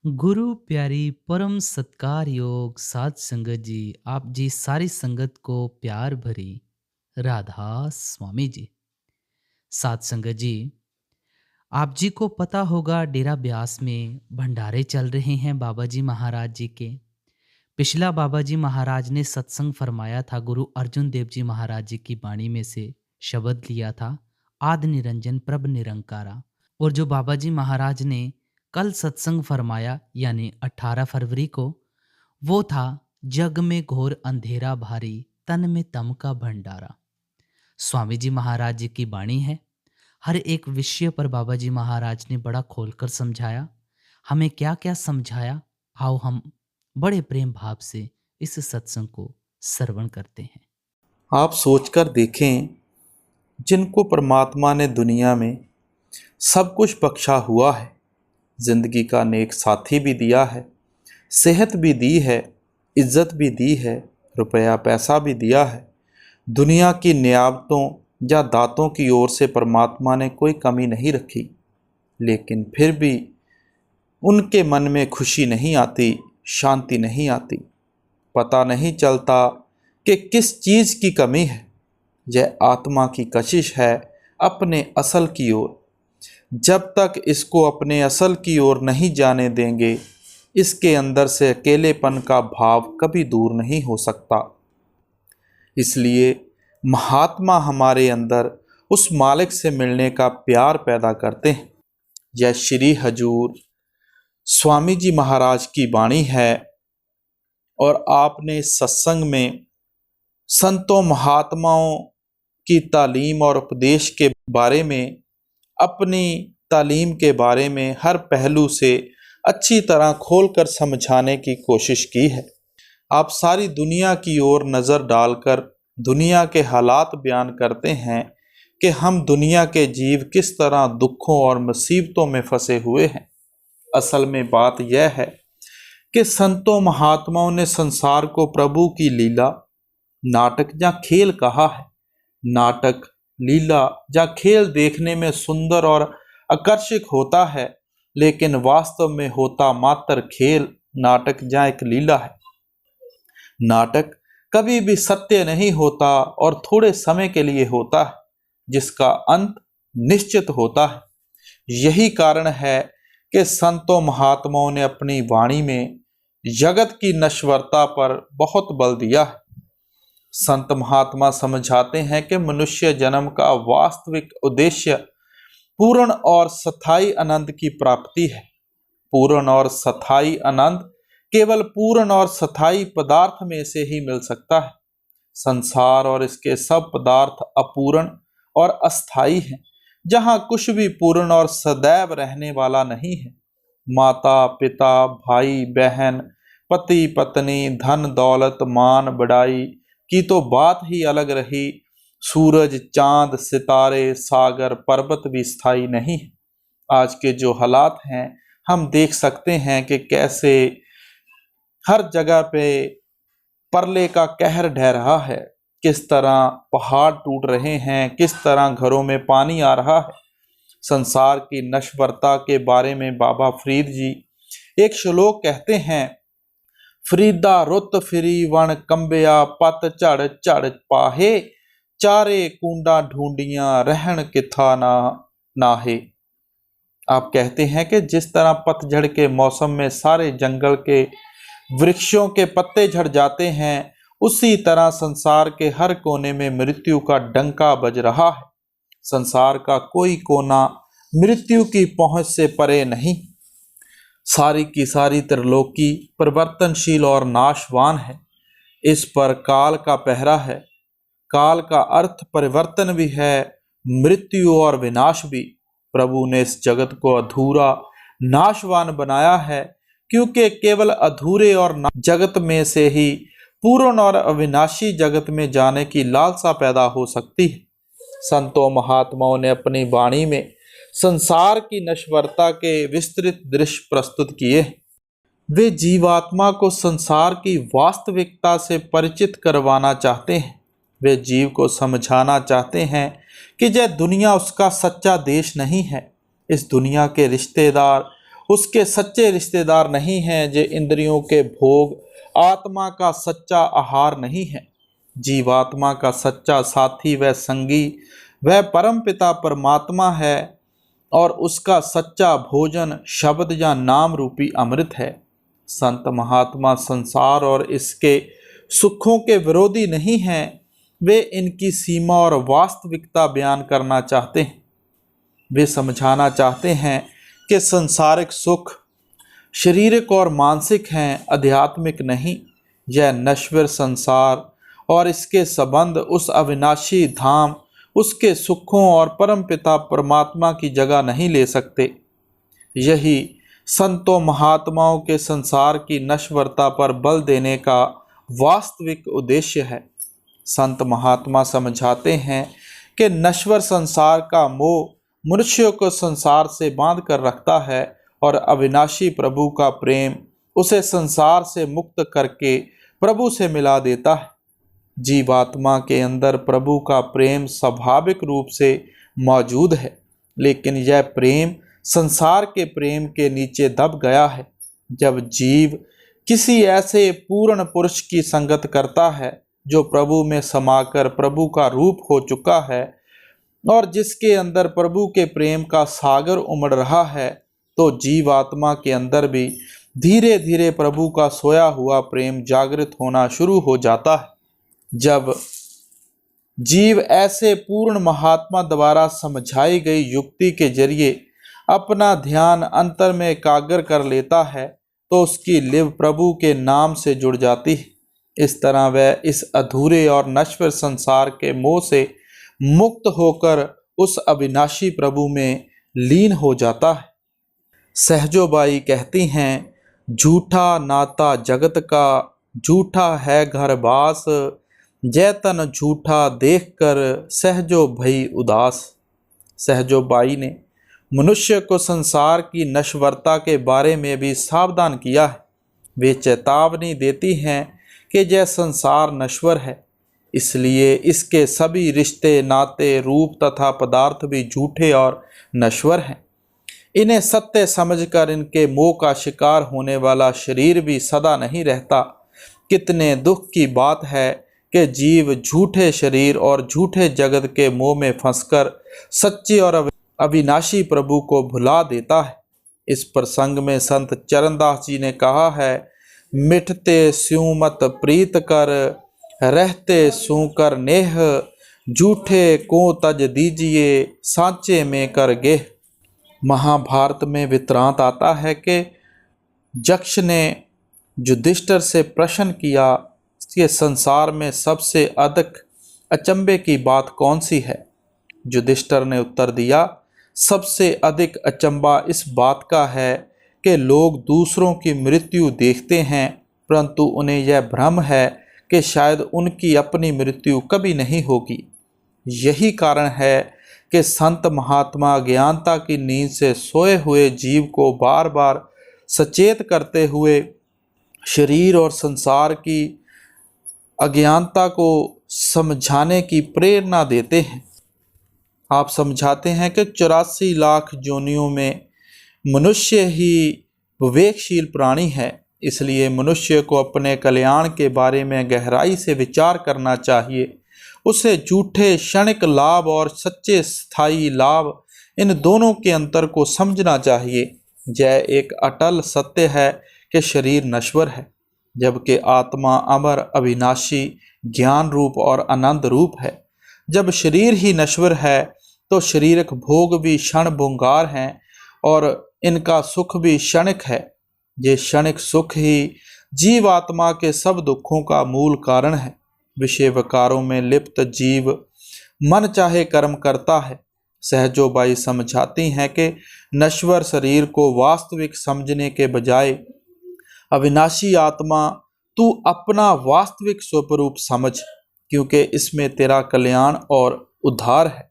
गुरु प्यारी परम सत्कार योग साध संगत जी, आप जी सारी संगत को प्यार भरी राधा स्वामी जी। साध संगत जी, आप जी को पता होगा डेरा ब्यास में भंडारे चल रहे हैं बाबा जी महाराज जी के। पिछला बाबा जी महाराज ने सत्संग फरमाया था, गुरु अर्जुन देव जी महाराज जी की वाणी में से शब्द लिया था, आदि निरंजन प्रभ निरंकारा। और जो बाबा जी महाराज ने कल सत्संग फरमाया यानी 18 फरवरी को, वो था जग में घोर अंधेरा भारी, तन में तम का भंडारा। स्वामी जी महाराज जी की वाणी है। हर एक विषय पर बाबा जी महाराज ने बड़ा खोलकर समझाया। हमें क्या क्या समझाया, आओ हम बड़े प्रेम भाव से इस सत्संग को श्रवण करते हैं। आप सोचकर देखें, जिनको परमात्मा ने दुनिया में सब कुछ बख्शा हुआ है, जिंदगी का नेक साथी भी दिया है, सेहत भी दी है, इज्जत भी दी है, रुपया पैसा भी दिया है, दुनिया की नियामतों या दातों की ओर से परमात्मा ने कोई कमी नहीं रखी, लेकिन फिर भी उनके मन में खुशी नहीं आती, शांति नहीं आती। पता नहीं चलता कि किस चीज़ की कमी है। यह आत्मा की कशिश है अपने असल की ओर। जब तक इसको अपने असल की ओर नहीं जाने देंगे, इसके अंदर से अकेलेपन का भाव कभी दूर नहीं हो सकता। इसलिए महात्मा हमारे अंदर उस मालिक से मिलने का प्यार पैदा करते हैं। यह श्री हजूर स्वामी जी महाराज की वाणी है और आपने इस सत्संग में संतों महात्माओं की तालीम और उपदेश के बारे में, अपनी तालीम के बारे में हर पहलू से अच्छी तरह खोलकर समझाने की कोशिश की है। आप सारी दुनिया की ओर नज़र डालकर दुनिया के हालात बयान करते हैं कि हम दुनिया के जीव किस तरह दुखों और मुसीबतों में फंसे हुए हैं। असल में बात यह है कि संतों महात्माओं ने संसार को प्रभु की लीला, नाटक या खेल कहा है। नाटक, लीला या खेल देखने में सुंदर और आकर्षक होता है, लेकिन वास्तव में होता मात्र खेल, नाटक या एक लीला है। नाटक कभी भी सत्य नहीं होता और थोड़े समय के लिए होता है, जिसका अंत निश्चित होता है। यही कारण है कि संतों महात्माओं ने अपनी वाणी में जगत की नश्वरता पर बहुत बल दिया है। संत महात्मा समझाते हैं कि मनुष्य जन्म का वास्तविक उद्देश्य पूर्ण और स्थायी आनंद की प्राप्ति है। पूर्ण और स्थायी आनंद केवल पूर्ण और स्थायी पदार्थ में से ही मिल सकता है। संसार और इसके सब पदार्थ अपूर्ण और अस्थायी हैं, जहाँ कुछ भी पूर्ण और सदैव रहने वाला नहीं है। माता पिता, भाई बहन, पति पत्नी, धन दौलत, मान बढ़ाई की तो बात ही अलग रही। सूरज, चांद, सितारे, सागर, पर्वत भी स्थायी नहीं है। आज के जो हालात हैं, हम देख सकते हैं कि कैसे हर जगह पे परले का कहर ढह रहा है, किस तरह पहाड़ टूट रहे हैं, किस तरह घरों में पानी आ रहा है। संसार की नश्वरता के बारे में बाबा फरीद जी एक श्लोक कहते हैं, फरीदा रुत फिरी वन कंबिया, पत झड़ झड़ पाहे, चारे कूंडा ढूंढिया रहन किथा ना नाहे। आप कहते हैं कि जिस तरह पतझड़ के मौसम में सारे जंगल के वृक्षों के पत्ते झड़ जाते हैं, उसी तरह संसार के हर कोने में मृत्यु का डंका बज रहा है। संसार का कोई कोना मृत्यु की पहुंच से परे नहीं। सारी की सारी त्रिलोकी परिवर्तनशील और नाशवान है। इस पर काल का पहरा है। काल का अर्थ परिवर्तन भी है, मृत्यु और विनाश भी। प्रभु ने इस जगत को अधूरा, नाशवान बनाया है, क्योंकि केवल अधूरे और जगत में से ही पूर्ण और अविनाशी जगत में जाने की लालसा पैदा हो सकती है। संतों महात्माओं ने अपनी वाणी में संसार की नश्वरता के विस्तृत दृश्य प्रस्तुत किए। वे जीवात्मा को संसार की वास्तविकता से परिचित करवाना चाहते हैं। वे जीव को समझाना चाहते हैं कि यह दुनिया उसका सच्चा देश नहीं है। इस दुनिया के रिश्तेदार उसके सच्चे रिश्तेदार नहीं हैं, जो इंद्रियों के भोग आत्मा का सच्चा आहार नहीं है। जीवात्मा का सच्चा साथी व संगी वह परमपिता परमात्मा है और उसका सच्चा भोजन शब्द या नाम रूपी अमृत है। संत महात्मा संसार और इसके सुखों के विरोधी नहीं हैं, वे इनकी सीमा और वास्तविकता बयान करना चाहते हैं। वे समझाना चाहते हैं कि सांसारिक सुख शारीरिक और मानसिक हैं, आध्यात्मिक नहीं। यह नश्वर संसार और इसके संबंध उस अविनाशी धाम, उसके सुखों और परमपिता परमात्मा की जगह नहीं ले सकते। यही संतों महात्माओं के संसार की नश्वरता पर बल देने का वास्तविक उद्देश्य है। संत महात्मा समझाते हैं कि नश्वर संसार का मोह मनुष्य को संसार से बांध कर रखता है और अविनाशी प्रभु का प्रेम उसे संसार से मुक्त करके प्रभु से मिला देता है। जीवात्मा के अंदर प्रभु का प्रेम स्वाभाविक रूप से मौजूद है, लेकिन यह प्रेम संसार के प्रेम के नीचे दब गया है। जब जीव किसी ऐसे पूर्ण पुरुष की संगत करता है जो प्रभु में समाकर प्रभु का रूप हो चुका है और जिसके अंदर प्रभु के प्रेम का सागर उमड़ रहा है, तो जीवात्मा के अंदर भी धीरे धीरे प्रभु का सोया हुआ प्रेम जागृत होना शुरू हो जाता है। जब जीव ऐसे पूर्ण महात्मा द्वारा समझाई गई युक्ति के जरिए अपना ध्यान अंतर में एकाग्र कर लेता है, तो उसकी लिव प्रभु के नाम से जुड़ जाती है। इस तरह वह इस अधूरे और नश्वर संसार के मोह से मुक्त होकर उस अविनाशी प्रभु में लीन हो जाता है। सहजोबाई कहती हैं, झूठा नाता जगत का, झूठा है घर बास, जैतन झूठा देखकर सहजो भई उदास। सहजोबाई ने मनुष्य को संसार की नश्वरता के बारे में भी सावधान किया है। वे चेतावनी देती हैं कि यह संसार नश्वर है, इसलिए इसके सभी रिश्ते नाते रूप तथा पदार्थ भी झूठे और नश्वर हैं। इन्हें सत्य समझकर इनके मोह का शिकार होने वाला शरीर भी सदा नहीं रहता। कितने दुख की बात है कि जीव झूठे शरीर और झूठे जगत के मोह में फंसकर सच्चे और अविनाशी प्रभु को भुला देता है। इस प्रसंग में संत चरणदास जी ने कहा है, मिटते स्यूं मत प्रीत कर, रहते सू कर नेह, झूठे को तज दीजिए, सांचे में कर गेह। महाभारत में वृत्तांत आता है कि यक्ष ने युधिष्ठिर से प्रश्न किया कि संसार में सबसे अधिक अचंभे की बात कौन सी है। युधिष्ठिर ने उत्तर दिया, सबसे अधिक अचंभा इस बात का है कि लोग दूसरों की मृत्यु देखते हैं, परंतु उन्हें यह भ्रम है कि शायद उनकी अपनी मृत्यु कभी नहीं होगी। यही कारण है कि संत महात्मा अज्ञानता की नींद से सोए हुए जीव को बार बार सचेत करते हुए शरीर और संसार की अज्ञानता को समझाने की प्रेरणा देते हैं। आप समझाते हैं कि 84 लाख योनियों में मनुष्य ही विवेकशील प्राणी है, इसलिए मनुष्य को अपने कल्याण के बारे में गहराई से विचार करना चाहिए। उसे झूठे क्षणिक लाभ और सच्चे स्थायी लाभ, इन दोनों के अंतर को समझना चाहिए। यह एक अटल सत्य है कि शरीर नश्वर है, जबकि आत्मा अमर, अविनाशी, ज्ञान रूप और आनंद रूप है। जब शरीर ही नश्वर है तो शारीरिक भोग भी क्षण भंगुर हैं और इनका सुख भी क्षणिक है। ये क्षणिक सुख ही जीवात्मा के सब दुखों का मूल कारण है। विषय विकारों में लिप्त जीव मन चाहे कर्म करता है। सहजोबाई समझाती हैं कि नश्वर शरीर को वास्तविक समझने के बजाय अविनाशी आत्मा तू अपना वास्तविक स्वरूप समझ, क्योंकि इसमें तेरा कल्याण और उद्धार है।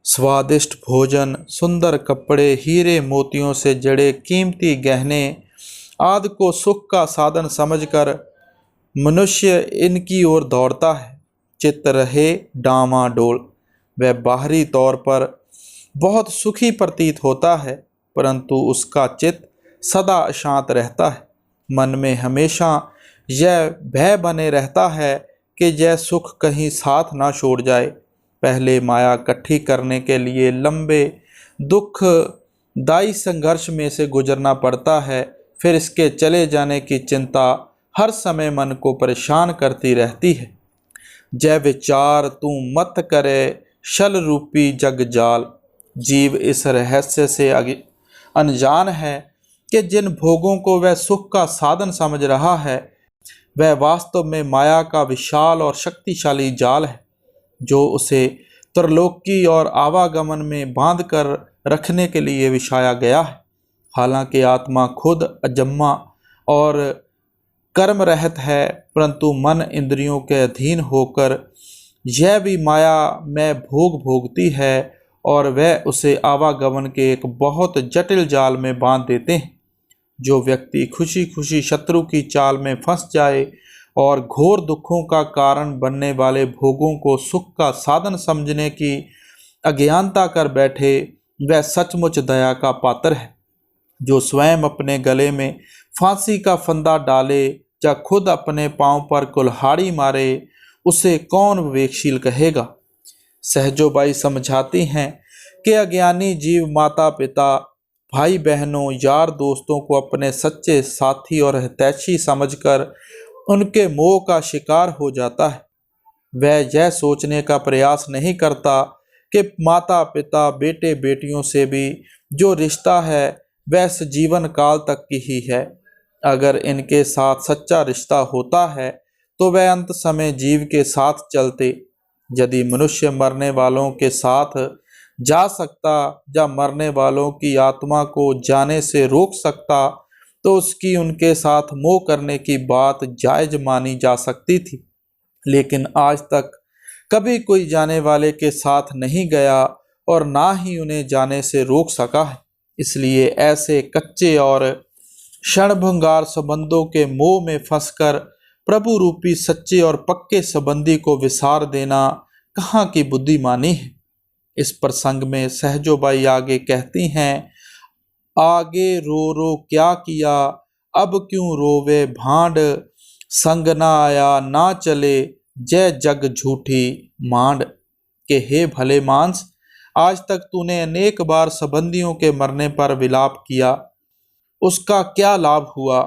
स्वादिष्ट भोजन, सुंदर कपड़े, हीरे मोतियों से जड़े कीमती गहने आदि को सुख का साधन समझकर मनुष्य इनकी ओर दौड़ता है। चित्त रहे डामाडोल। वह बाहरी तौर पर बहुत सुखी प्रतीत होता है, परंतु उसका चित्त सदा अशांत रहता है। मन में हमेशा यह भय बने रहता है कि यह सुख कहीं साथ ना छोड़ जाए। पहले माया इकट्ठी करने के लिए लंबे दुखदायी संघर्ष में से गुजरना पड़ता है, फिर इसके चले जाने की चिंता हर समय मन को परेशान करती रहती है। जय विचार तू मत करे शल रूपी जग जाल। जीव इस रहस्य से अनजान है कि जिन भोगों को वह सुख का साधन समझ रहा है, वह वास्तव में माया का विशाल और शक्तिशाली जाल है, जो उसे त्रिलोकी और आवागमन में बांध कर रखने के लिए बिछाया गया है। हालांकि आत्मा खुद अजन्मा और कर्म रहित है, परंतु मन इंद्रियों के अधीन होकर यह भी माया में भोग भोगती है और वह उसे आवागमन के एक बहुत जटिल जाल में बांध देते हैं। जो व्यक्ति खुशी खुशी शत्रु की चाल में फंस जाए और घोर दुखों का कारण बनने वाले भोगों को सुख का साधन समझने की अज्ञानता कर बैठे, वह सचमुच दया का पात्र है। जो स्वयं अपने गले में फांसी का फंदा डाले या खुद अपने पांव पर कुल्हाड़ी मारे, उसे कौन विवेकशील कहेगा। सहजोबाई समझाती हैं कि अज्ञानी जीव माता पिता, भाई बहनों, यार दोस्तों को अपने सच्चे साथी और हितैषी समझकर उनके मोह का शिकार हो जाता है। वह यह सोचने का प्रयास नहीं करता कि माता पिता, बेटे बेटियों से भी जो रिश्ता है वह जीवन काल तक की ही है। अगर इनके साथ सच्चा रिश्ता होता है तो वह अंत समय जीव के साथ चलते। यदि मनुष्य मरने वालों के साथ जा सकता या मरने वालों की आत्मा को जाने से रोक सकता, तो उसकी उनके साथ मोह करने की बात जायज मानी जा सकती थी। लेकिन आज तक कभी कोई जाने वाले के साथ नहीं गया और ना ही उन्हें जाने से रोक सका है। इसलिए ऐसे कच्चे और क्षणभंगार संबंधों के मोह में फंसकर प्रभु रूपी सच्चे और पक्के संबंधी को विसार देना कहाँ की बुद्धिमानी है। इस प्रसंग में सहजोबाई आगे कहती हैं, आगे रो रो क्या किया, अब क्यों रोवे भांड, संग ना आया ना चले, जय जग झूठी मांड। के हे भले मांस, आज तक तूने अनेक बार संबंधियों के मरने पर विलाप किया, उसका क्या लाभ हुआ।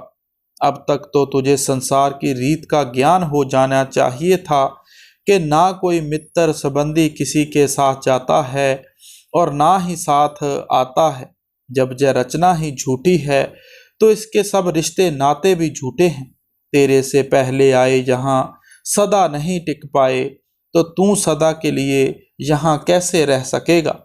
अब तक तो तुझे संसार की रीत का ज्ञान हो जाना चाहिए था कि ना कोई मित्र संबंधी किसी के साथ जाता है और ना ही साथ आता है। जब यह रचना ही झूठी है तो इसके सब रिश्ते नाते भी झूठे हैं। तेरे से पहले आए यहाँ सदा नहीं टिक पाए, तो तू सदा के लिए यहाँ कैसे रह सकेगा।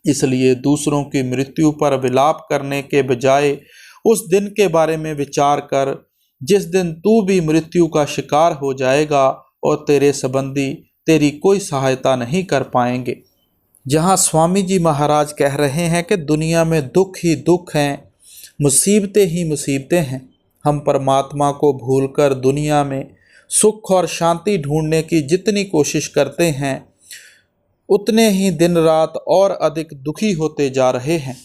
इसलिए दूसरों की मृत्यु पर विलाप करने के बजाय उस दिन के बारे में विचार कर जिस दिन तू भी मृत्यु का शिकार हो जाएगा और तेरे संबंधी तेरी कोई सहायता नहीं कर पाएंगे। जहाँ स्वामी जी महाराज कह रहे हैं कि दुनिया में दुख ही दुख हैं, मुसीबतें ही मुसीबतें हैं। हम परमात्मा को भूलकर दुनिया में सुख और शांति ढूंढने की जितनी कोशिश करते हैं, उतने ही दिन रात और अधिक दुखी होते जा रहे हैं।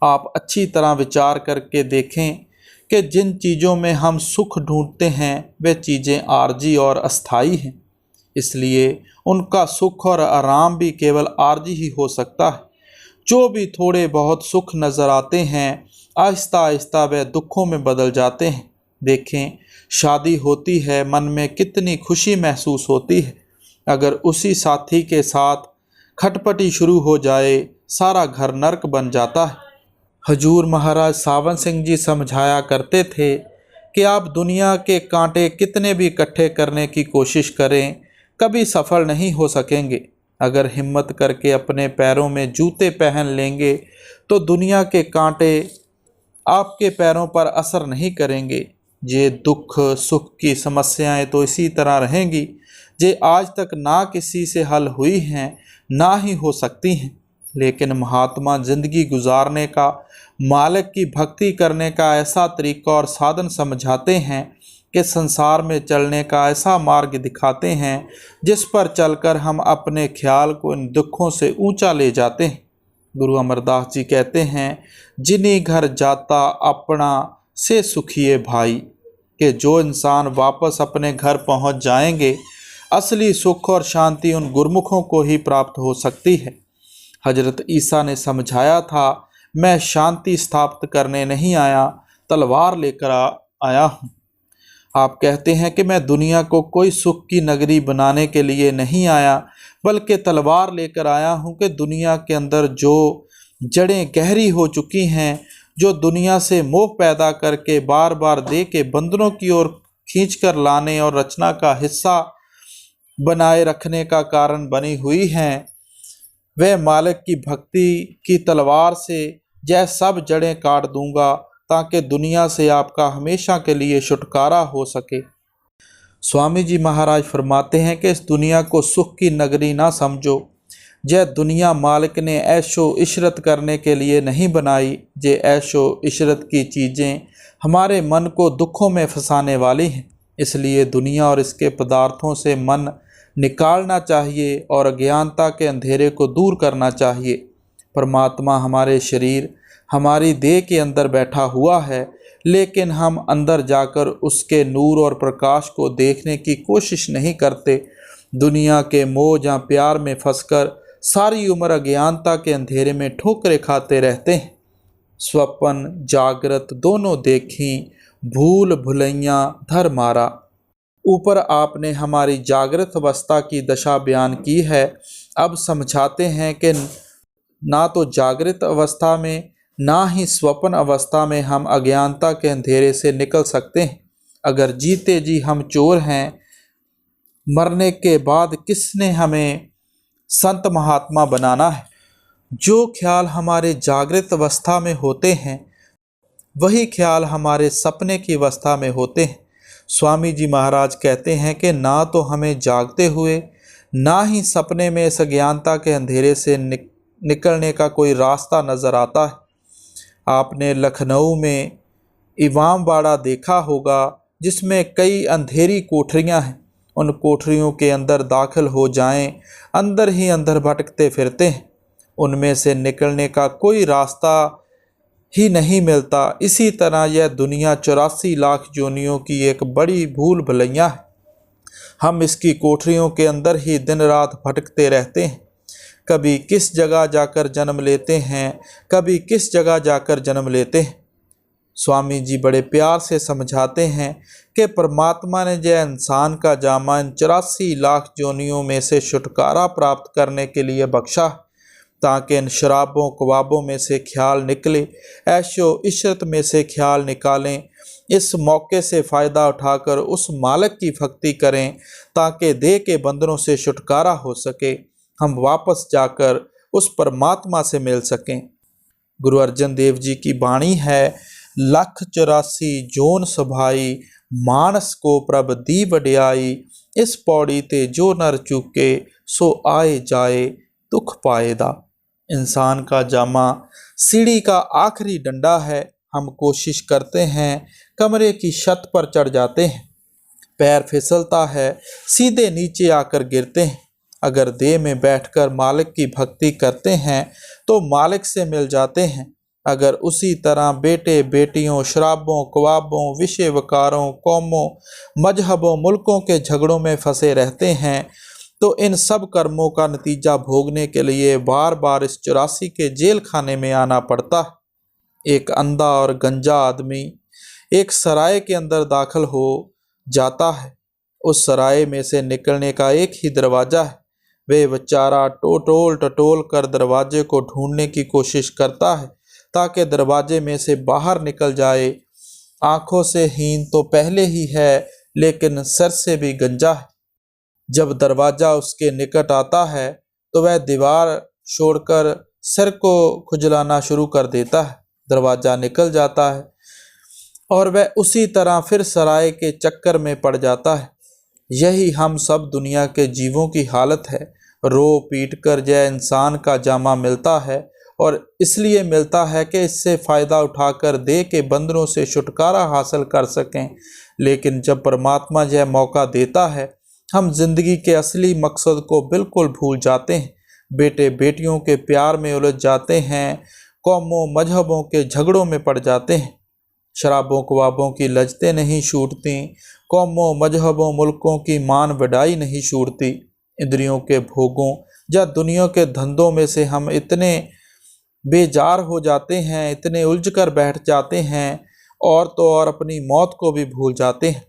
आप अच्छी तरह विचार करके देखें कि जिन चीज़ों में हम सुख ढूंढते हैं वे चीज़ें आर्जी और अस्थाई हैं। इसलिए उनका सुख और आराम भी केवल आर्जी ही हो सकता है। जो भी थोड़े बहुत सुख नज़र आते हैं, आहिस्ता आहिस्ता वे दुखों में बदल जाते हैं। देखें, शादी होती है, मन में कितनी खुशी महसूस होती है। अगर उसी साथी के साथ खटपटी शुरू हो जाए, सारा घर नर्क बन जाता है। हजूर महाराज सावन सिंह जी समझाया करते थे कि आप दुनिया के कांटे कितने भी इकट्ठे करने की कोशिश करें, कभी सफल नहीं हो सकेंगे। अगर हिम्मत करके अपने पैरों में जूते पहन लेंगे तो दुनिया के कांटे आपके पैरों पर असर नहीं करेंगे। ये दुख सुख की समस्याएं तो इसी तरह रहेंगी, जे आज तक ना किसी से हल हुई हैं ना ही हो सकती हैं। लेकिन महात्मा जिंदगी गुजारने का, मालिक की भक्ति करने का ऐसा तरीका और साधन समझाते हैं कि संसार में चलने का ऐसा मार्ग दिखाते हैं जिस पर चलकर हम अपने ख्याल को इन दुखों से ऊंचा ले जाते हैं। गुरु अमरदास जी कहते हैं, जिन्हीं घर जाता अपना से सुखिए भाई, कि जो इंसान वापस अपने घर पहुंच जाएंगे, असली सुख और शांति उन गुरमुखों को ही प्राप्त हो सकती है। हजरत ईसा ने समझाया था, मैं शांति स्थापित करने नहीं आया, तलवार लेकर आया हूँ। आप कहते हैं कि मैं दुनिया को कोई सुख की नगरी बनाने के लिए नहीं आया, बल्कि तलवार लेकर आया हूँ कि दुनिया के अंदर जो जड़ें गहरी हो चुकी हैं, जो दुनिया से मोह पैदा करके बार बार दे के बंधनों की ओर खींच कर लाने और रचना का हिस्सा बनाए रखने का कारण बनी हुई हैं, वह मालिक की भक्ति की तलवार से यह सब जड़ें काट दूंगा, ताकि दुनिया से आपका हमेशा के लिए छुटकारा हो सके। स्वामी जी महाराज फरमाते हैं कि इस दुनिया को सुख की नगरी ना समझो। यह दुनिया मालिक ने ऐशो इशरत करने के लिए नहीं बनाई। ये ऐशो इशरत की चीज़ें हमारे मन को दुखों में फंसाने वाली हैं। इसलिए दुनिया और इसके पदार्थों से मन निकालना चाहिए और अज्ञानता के अंधेरे को दूर करना चाहिए। परमात्मा हमारे शरीर, हमारी देह के अंदर बैठा हुआ है, लेकिन हम अंदर जाकर उसके नूर और प्रकाश को देखने की कोशिश नहीं करते। दुनिया के मोह या प्यार में फंसकर सारी उम्र अज्ञानता के अंधेरे में ठोकरें खाते रहते हैं। स्वप्न जागृत दोनों देखी, भूल भुलैया धर मारा। ऊपर आपने हमारी जागृत अवस्था की दशा बयान की है। अब समझाते हैं कि ना तो जागृत अवस्था में ना ही स्वप्न अवस्था में हम अज्ञानता के अंधेरे से निकल सकते हैं। अगर जीते जी हम चोर हैं, मरने के बाद किसने हमें संत महात्मा बनाना है? जो ख्याल हमारे जागृत अवस्था में होते हैं, वही ख्याल हमारे सपने की अवस्था में होते हैं। स्वामी जी महाराज कहते हैं कि ना तो हमें जागते हुए ना ही सपने में इस अज्ञानता के अंधेरे से निकलने का कोई रास्ता नज़र आता है। आपने लखनऊ में इमामबाड़ा देखा होगा, जिसमें कई अंधेरी कोठरियां हैं। उन कोठरियों के अंदर दाखिल हो जाएं, अंदर ही अंदर भटकते फिरते हैं। उनमें से निकलने का कोई रास्ता ही नहीं मिलता। इसी तरह यह दुनिया 84 लाख योनियों की एक बड़ी भूल भुलैया है। हम इसकी कोठरियों के अंदर ही दिन रात भटकते रहते हैं। कभी किस जगह जाकर जन्म लेते हैं, कभी किस जगह जाकर जन्म लेते हैं। स्वामी जी बड़े प्यार से समझाते हैं कि परमात्मा ने यह इंसान का जामा इन 84 लाख योनियों में से छुटकारा प्राप्त करने के लिए बख्शा, ताकि इन शराबों ख्वाबों में से ख्याल निकले, ऐशो इशरत में से ख्याल निकालें। इस मौके से फ़ायदा उठाकर उस मालिक की भक्ति करें, ताकि देह के बंधनों से छुटकारा हो सके, हम वापस जाकर उस परमात्मा से मिल सकें। गुरु अर्जन देव जी की वाणी है, 184 जोन सभाई, मानस को प्रभ दी वड्याई। इस पौड़ी ते जो नर चूके, सो आए जाए दुख पाएदा। इंसान का जामा सीढ़ी का आखिरी डंडा है। हम कोशिश करते हैं, कमरे की छत पर चढ़ जाते हैं, पैर फिसलता है, सीधे नीचे आकर गिरते हैं। अगर देह में बैठकर मालिक की भक्ति करते हैं तो मालिक से मिल जाते हैं। अगर उसी तरह बेटे बेटियों, शराबों, ख्वाबों, विषय वकारों, कौमों, मजहबों, मुल्कों के झगड़ों में फंसे रहते हैं, तो इन सब कर्मों का नतीजा भोगने के लिए बार बार इस 84 के जेल खाने में आना पड़ता है। एक अंधा और गंजा आदमी एक सराय के अंदर दाखिल हो जाता है। उस सराय में से निकलने का एक ही दरवाज़ा है। वे बेचारा टटोल टटोल कर दरवाजे को ढूंढने की कोशिश करता है, ताकि दरवाजे में से बाहर निकल जाए। आंखों से हीन तो पहले ही है, लेकिन सर से भी गंजा है। जब दरवाज़ा उसके निकट आता है तो वह दीवार छोड़कर सर को खुजलाना शुरू कर देता है। दरवाज़ा निकल जाता है और वह उसी तरह फिर सराय के चक्कर में पड़ जाता है। यही हम सब दुनिया के जीवों की हालत है। रो पीट कर यह इंसान का जामा मिलता है, और इसलिए मिलता है कि इससे फ़ायदा उठाकर देह के बंधनों से छुटकारा हासिल कर सकें। लेकिन जब परमात्मा यह मौका देता है, हम जिंदगी के असली मकसद को बिल्कुल भूल जाते हैं। बेटे बेटियों के प्यार में उलझ जाते हैं, कौमों मजहबों के झगड़ों में पड़ जाते हैं। शराबों ख्वाबों की लज्जतें नहीं छूटती, कौमों मजहबों मुल्कों की मान बढ़ाई नहीं छूटती। इंद्रियों के भोगों या दुनिया के धंधों में से हम इतने बेजार हो जाते हैं, इतने उलझ कर बैठ जाते हैं, और तो और अपनी मौत को भी भूल जाते हैं।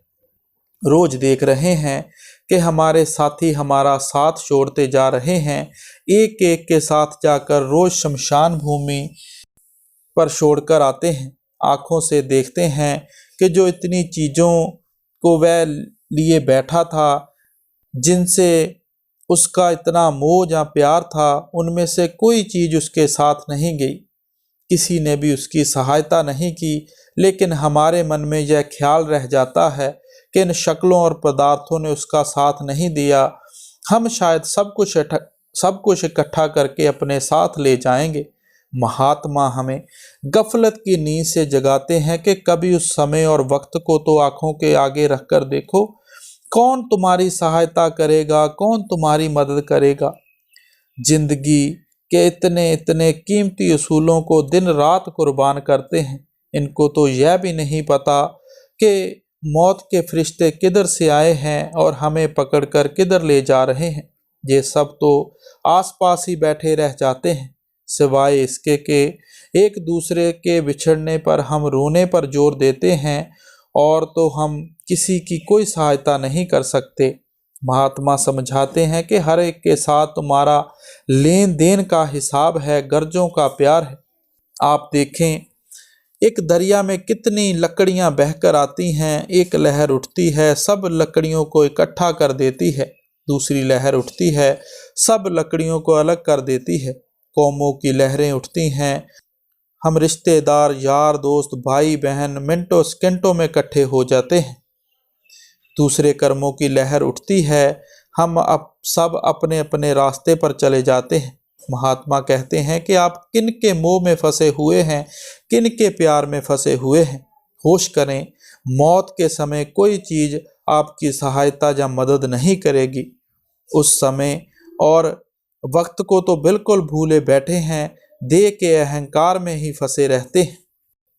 रोज देख रहे हैं कि हमारे साथी हमारा साथ छोड़ते जा रहे हैं। एक एक के साथ जाकर रोज शमशान भूमि पर छोड़कर आते हैं। आंखों से देखते हैं कि जो इतनी चीज़ों को वह लिए बैठा था, जिनसे उसका इतना मोह या प्यार था, उनमें से कोई चीज़ उसके साथ नहीं गई। किसी ने भी उसकी सहायता नहीं की। लेकिन हमारे मन में यह ख्याल रह जाता है कि इन शक्लों और पदार्थों ने उसका साथ नहीं दिया। हम शायद सब कुछ इकट्ठा करके अपने साथ ले जाएंगे। महात्मा हमें गफलत की नींद से जगाते हैं कि कभी उस समय और वक्त को तो आंखों के आगे रखकर देखो। कौन तुम्हारी सहायता करेगा, कौन तुम्हारी मदद करेगा। जिंदगी के इतने इतने कीमती असूलों को दिन रात कुर्बान करते हैं। इनको तो यह भी नहीं पता कि मौत के फरिश्ते किधर से आए हैं और हमें पकड़कर किधर ले जा रहे हैं। ये सब तो आसपास ही बैठे रह जाते हैं, सिवाय इसके कि एक दूसरे के बिछड़ने पर हम रोने पर जोर देते हैं, और तो हम किसी की कोई सहायता नहीं कर सकते। महात्मा समझाते हैं कि हर एक के साथ तुम्हारा लेन देन का हिसाब है, गर्जों का प्यार है। आप देखें, एक दरिया में कितनी लकड़ियां बहकर आती हैं। एक लहर उठती है, सब लकड़ियों को इकट्ठा कर देती है। दूसरी लहर उठती है, सब लकड़ियों को अलग कर देती है। कौमों की लहरें उठती हैं। हम रिश्तेदार, यार दोस्त, भाई बहन मिनटों सेकंडों में इकट्ठे हो जाते हैं। दूसरे कर्मों की लहर उठती है, हम अब सब अपने अपने रास्ते पर चले जाते हैं। महात्मा कहते हैं कि आप किन के मोह में फंसे हुए हैं, किन के प्यार में फंसे हुए हैं। होश करें, मौत के समय कोई चीज़ आपकी सहायता या मदद नहीं करेगी। उस समय और वक्त को तो बिल्कुल भूले बैठे हैं, देह के अहंकार में ही फंसे रहते हैं।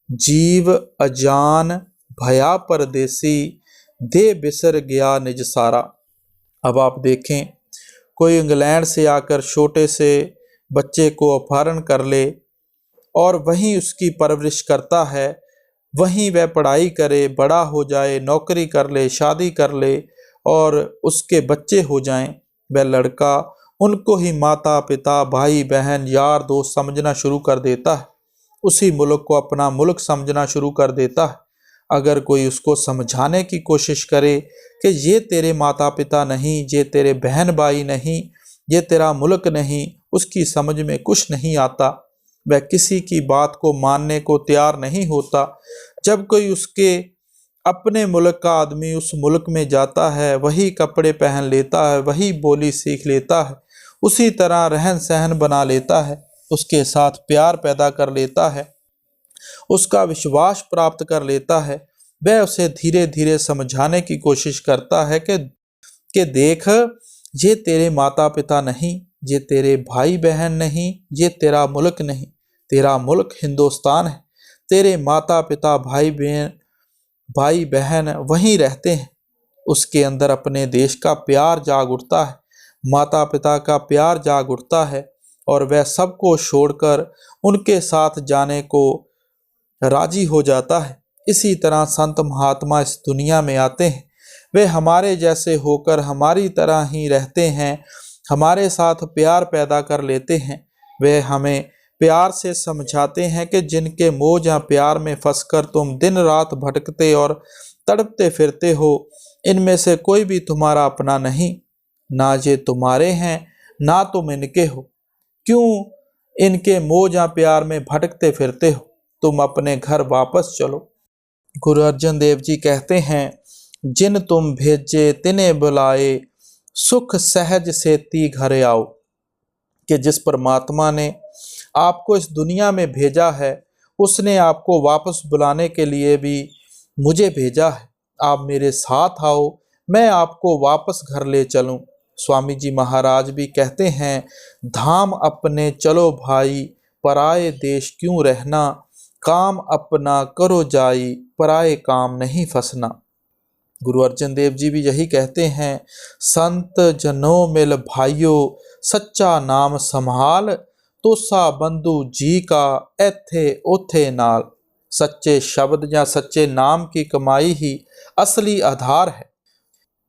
जीव अजान भया परदेसी, दे बिसर गया निज सारा। अब आप देखें, कोई इंग्लैंड से आकर छोटे से बच्चे को अपहरण कर ले और वहीं उसकी परवरिश करता है, वहीं वह पढ़ाई करे, बड़ा हो जाए, नौकरी कर ले, शादी कर ले और उसके बच्चे हो जाएं। वह लड़का उनको ही माता पिता, भाई बहन, यार दोस्त समझना शुरू कर देता है। उसी मुल्क को अपना मुल्क समझना शुरू कर देता है। अगर कोई उसको समझाने की कोशिश करे कि ये तेरे माता पिता नहीं, ये तेरे बहन भाई नहीं, ये तेरा मुल्क नहीं, उसकी समझ में कुछ नहीं आता। वह किसी की बात को मानने को तैयार नहीं होता। जब कोई उसके अपने मुल्क का आदमी उस मुल्क में जाता है, वही कपड़े पहन लेता है, वही बोली सीख लेता है, उसी तरह रहन सहन बना लेता है, उसके साथ प्यार पैदा कर लेता है, उसका विश्वास प्राप्त कर लेता है, वह उसे धीरे धीरे समझाने की कोशिश करता है कि देख, ये तेरे माता पिता नहीं, ये तेरे भाई बहन नहीं, ये तेरा मुल्क नहीं, तेरा मुल्क हिंदुस्तान है। तेरे माता पिता, भाई बहन वहीं रहते हैं। उसके अंदर अपने देश का प्यार जाग उठता है, माता पिता का प्यार जाग उठता है, और वह सबको छोड़कर उनके साथ जाने को राजी हो जाता है। इसी तरह संत महात्मा इस दुनिया में आते हैं। वे हमारे जैसे होकर हमारी तरह ही रहते हैं, हमारे साथ प्यार पैदा कर लेते हैं। वे हमें प्यार से समझाते हैं कि जिनके मोह या प्यार में फंसकर तुम दिन रात भटकते और तड़पते फिरते हो, इनमें से कोई भी तुम्हारा अपना नहीं। ना ये तुम्हारे हैं, ना तुम इनके हो। क्यों इनके मोह या प्यार में भटकते फिरते हो? तुम अपने घर वापस चलो। गुरु अर्जन देव जी कहते हैं, जिन तुम भेजे तिन्हें बुलाए, सुख सहज से ती घर आओ। कि जिस परमात्मा ने आपको इस दुनिया में भेजा है, उसने आपको वापस बुलाने के लिए भी मुझे भेजा है। आप मेरे साथ आओ, मैं आपको वापस घर ले चलूं। स्वामी जी महाराज भी कहते हैं, धाम अपने चलो भाई, पराए देश क्यों रहना, काम अपना करो जाई, पराए काम नहीं फंसना। गुरु अर्जन देव जी भी यही कहते हैं, संत जनों मिल भाइयों, सच्चा नाम संभाल, तोसा बंधु जी का एथे ओथे नाल। सच्चे शब्द या सच्चे नाम की कमाई ही असली आधार है,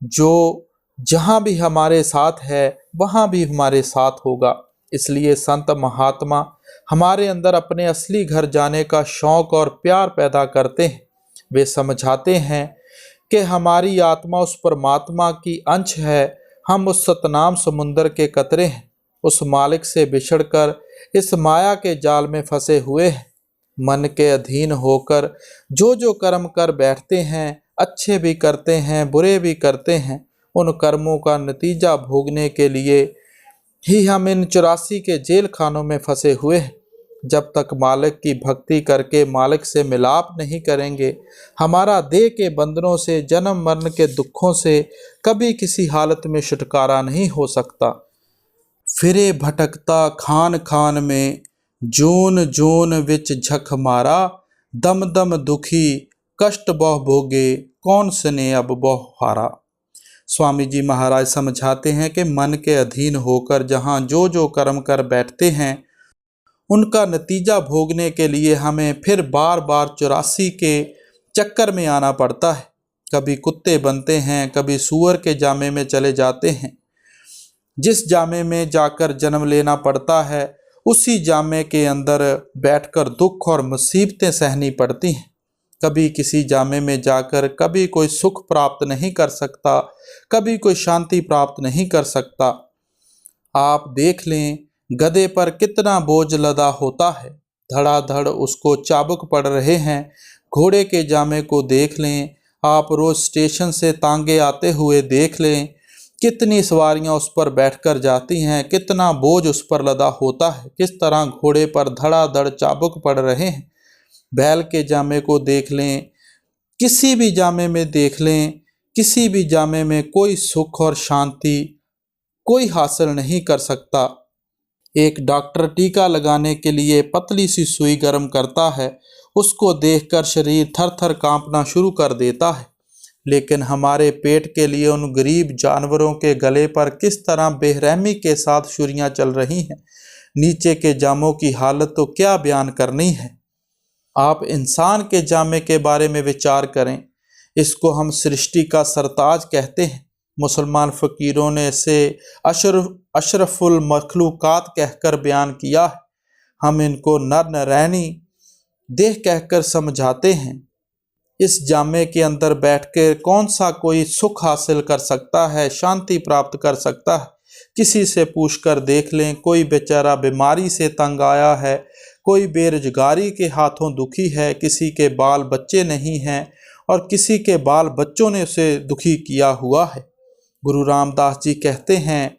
जो जहाँ भी हमारे साथ है वहाँ भी हमारे साथ होगा। इसलिए संत महात्मा हमारे अंदर अपने असली घर जाने का शौक और प्यार पैदा करते हैं। वे समझाते हैं कि हमारी आत्मा उस परमात्मा की अंश है, हम उस सतनाम समुंदर के कतरे हैं, उस मालिक से बिछड़कर इस माया के जाल में फंसे हुए हैं। मन के अधीन होकर जो जो कर्म कर बैठते हैं, अच्छे भी करते हैं बुरे भी करते हैं, उन कर्मों का नतीजा भोगने के लिए ही हम इन 84 के जेल खानों में फंसे हुए हैं। जब तक मालिक की भक्ति करके मालिक से मिलाप नहीं करेंगे, हमारा देह के बंधनों से, जन्म मरण के दुखों से कभी किसी हालत में छुटकारा नहीं हो सकता। फिरे भटकता खान खान में, जोन जोन विच झक मारा, दम दम दुखी कष्ट बहु भोगे, कौन सने अब बहु हारा। स्वामी जी महाराज समझाते हैं कि मन के अधीन होकर जहाँ जो जो कर्म कर बैठते हैं, उनका नतीजा भोगने के लिए हमें फिर बार बार 84 के चक्कर में आना पड़ता है। कभी कुत्ते बनते हैं, कभी सूअर के जामे में चले जाते हैं। जिस जामे में जाकर जन्म लेना पड़ता है, उसी जामे के अंदर बैठकर दुख और मुसीबतें सहनी पड़ती हैं। कभी किसी जामे में जाकर कभी कोई सुख प्राप्त नहीं कर सकता, कभी कोई शांति प्राप्त नहीं कर सकता। आप देख लें, गधे पर कितना बोझ लदा होता है, धड़ाधड़ उसको चाबुक पड़ रहे हैं। घोड़े के जामे को देख लें, आप रोज स्टेशन से तांगे आते हुए देख लें, कितनी सवारियां उस पर बैठकर जाती हैं, कितना बोझ उस पर लदा होता है, किस तरह घोड़े पर धड़ाधड़ चाबुक पड़ रहे हैं। बैल के जामे को देख लें, किसी भी जामे में देख लें, किसी भी जामे में कोई सुख और शांति कोई हासिल नहीं कर सकता। एक डॉक्टर टीका लगाने के लिए पतली सी सुई गर्म करता है, उसको देखकर शरीर थर थर कांपना शुरू कर देता है। लेकिन हमारे पेट के लिए उन गरीब जानवरों के गले पर किस तरह बेरहमी के साथ छुरियां चल रही हैं। नीचे के जामों की हालत तो क्या बयान करनी है। आप इंसान के जामे के बारे में विचार करें, इसको हम सृष्टि का सरताज कहते हैं। मुसलमान फ़कीरों ने इसे अशरफुल मखलूकात कहकर बयान किया है। हम इनको नर नरैनी देह कहकर समझाते हैं। इस जामे के अंदर बैठकर कौन सा कोई सुख हासिल कर सकता है, शांति प्राप्त कर सकता है। किसी से पूछकर देख लें, कोई बेचारा बीमारी से तंग आया है, कोई बेरोजगारी के हाथों दुखी है, किसी के बाल बच्चे नहीं हैं और किसी के बाल बच्चों ने उसे दुखी किया हुआ है। गुरु रामदास जी कहते हैं,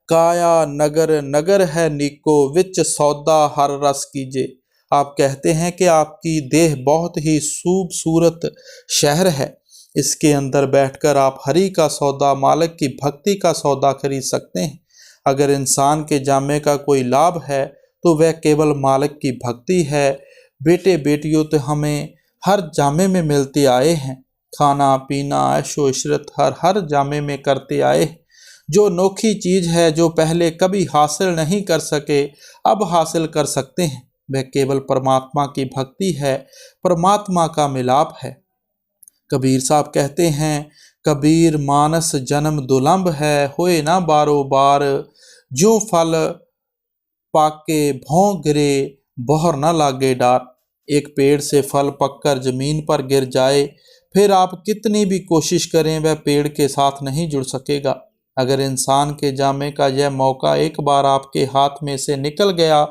काया नगर नगर है नीको, विच सौदा हर रस कीजे। आप कहते हैं कि आपकी देह बहुत ही खूबसूरत शहर है, इसके अंदर बैठकर आप हरि का सौदा, मालिक की भक्ति का सौदा खरीद सकते हैं। अगर इंसान के जामे का कोई लाभ है तो वह केवल मालिक की भक्ति है। बेटे बेटियों तो हमें हर जामे में मिलते आए हैं, खाना पीना ऐशो इशरत हर जामे में करते आए हैं। जो अनोखी चीज़ है, जो पहले कभी हासिल नहीं कर सके अब हासिल कर सकते हैं, वह केवल परमात्मा की भक्ति है, परमात्मा का मिलाप है। कबीर साहब कहते हैं, कबीर मानस जन्म दुलंभ है, होए ना बारो बार, जो फल पाके भों गिरे, बहर न लागे डार। एक पेड़ से फल पककर जमीन पर गिर जाए, फिर आप कितनी भी कोशिश करें वह पेड़ के साथ नहीं जुड़ सकेगा। अगर इंसान के जामे का यह मौका एक बार आपके हाथ में से निकल गया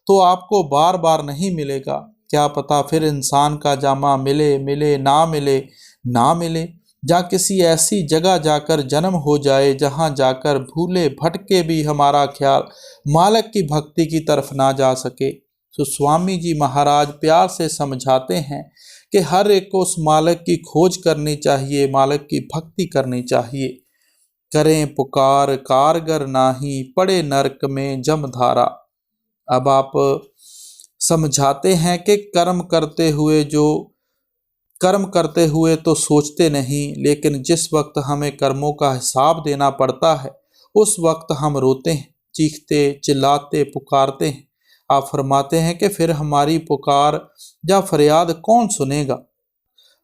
तो आपको बार बार नहीं मिलेगा। क्या पता फिर इंसान का जामा मिले मिले ना मिले ना मिले, या किसी ऐसी जगह जाकर जन्म हो जाए जहां जाकर भूले भटके भी हमारा ख्याल मालिक की भक्ति की तरफ ना जा सके। तो स्वामी जी महाराज प्यार से समझाते हैं कि हर एक को उस मालिक की खोज करनी चाहिए, मालिक की भक्ति करनी चाहिए। करें पुकार कारगर नाही, पड़े नरक में जमधारा। अब आप समझाते हैं कि कर्म करते हुए तो सोचते नहीं, लेकिन जिस वक्त हमें कर्मों का हिसाब देना पड़ता है उस वक्त हम रोते हैं, चीखते चिल्लाते पुकारते हैं। आप फरमाते हैं कि फिर हमारी पुकार या फरियाद कौन सुनेगा।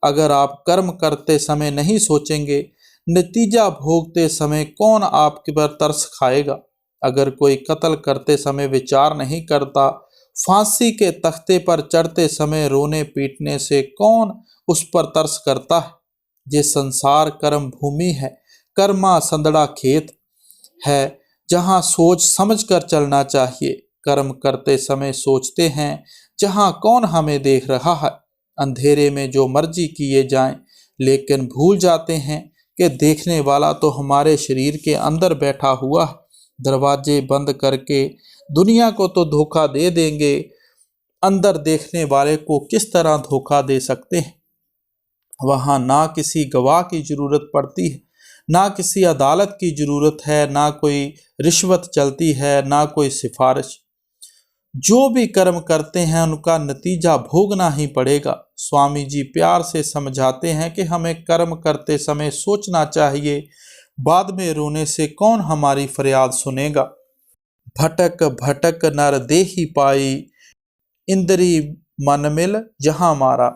अगर आप कर्म करते समय नहीं सोचेंगे, नतीजा भोगते समय कौन आपके पर तरस खाएगा। अगर कोई कत्ल करते समय विचार नहीं करता, फांसी के तख्ते पर चढ़ते समय रोने पीटने से कौन उस पर तरस करता है। ये संसार कर्म भूमि है, कर्मा संदड़ा खेत है, जहाँ सोच समझ कर चलना चाहिए। कर्म करते समय सोचते हैं जहाँ कौन हमें देख रहा है। अंधेरे में जो मर्जी किए जाएं, लेकिन भूल जाते हैं कि देखने वाला तो हमारे शरीर के अंदर बैठा हुआ है। दरवाजे बंद करके दुनिया को तो धोखा दे देंगे, अंदर देखने वाले को किस तरह धोखा दे सकते हैं। वहाँ ना किसी गवाह की जरूरत पड़ती है, ना किसी अदालत की जरूरत है, ना कोई रिश्वत चलती है, ना कोई सिफारिश। जो भी कर्म करते हैं उनका नतीजा भोगना ही पड़ेगा। स्वामी जी प्यार से समझाते हैं कि हमें कर्म करते समय सोचना चाहिए, बाद में रोने से कौन हमारी फरियाद सुनेगा। भटक भटक नर देही पाई, इंद्री मन मिल जहां मारा।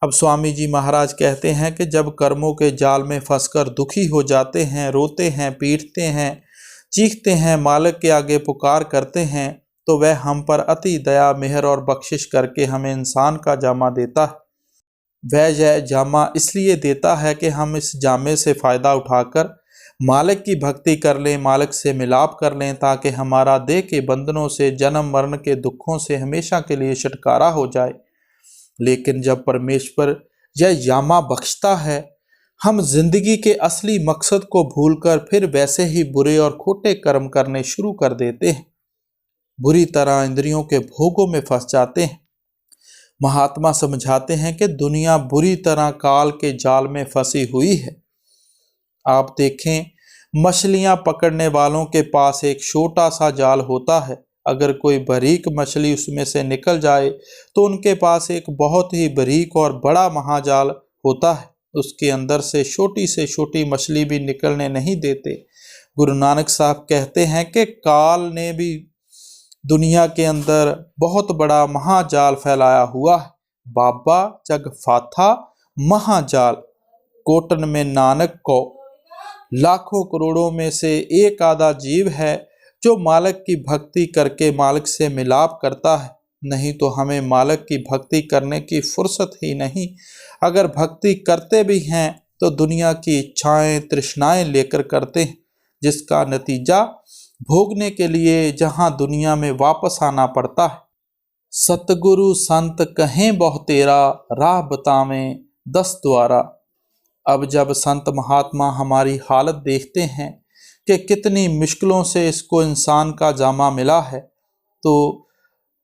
अब स्वामी जी महाराज कहते हैं कि जब कर्मों के जाल में फंसकर दुखी हो जाते हैं, रोते हैं, पीटते हैं, चीखते हैं, मालिक के आगे पुकार करते हैं, तो वह हम पर अति दया मेहर और बख्शिश करके हमें इंसान का जामा देता है। वह यह जामा इसलिए देता है कि हम इस जामे से फ़ायदा उठाकर मालिक की भक्ति कर लें, मालिक से मिलाप कर लें, ताकि हमारा देह के बंधनों से, जन्म मरण के दुखों से हमेशा के लिए छुटकारा हो जाए। लेकिन जब परमेश्वर यह जामा बख्शता है, हम जिंदगी के असली मकसद को भूलकर फिर वैसे ही बुरे और खोटे कर्म करने शुरू कर देते हैं, बुरी तरह इंद्रियों के भोगों में फंस जाते हैं। महात्मा समझाते हैं कि दुनिया बुरी तरह काल के जाल में फंसी हुई है। आप देखें, मछलियां पकड़ने वालों के पास एक छोटा सा जाल होता है। अगर कोई बारीक मछली उसमें से निकल जाए तो उनके पास एक बहुत ही बारीक और बड़ा महाजाल होता है, उसके अंदर से छोटी मछली भी निकलने नहीं देते। गुरु नानक साहब कहते हैं कि काल ने भी दुनिया के अंदर बहुत बड़ा महाजाल फैलाया हुआ है। बाबा जग फाथा महाजाल, कोटन में नानक को लाखों करोड़ों में से एक आधा जीव है जो मालिक की भक्ति करके मालिक से मिलाप करता है। नहीं तो हमें मालिक की भक्ति करने की फुर्सत ही नहीं। अगर भक्ति करते भी हैं तो दुनिया की इच्छाएं तृष्णाएं लेकर करते हैं, जिसका नतीजा भोगने के लिए जहां दुनिया में वापस आना पड़ता है। सतगुरु संत कहें बहु तेरा, राह बतावें 10 द्वारा। अब जब संत महात्मा हमारी हालत देखते हैं कि कितनी मुश्किलों से इसको इंसान का जामा मिला है, तो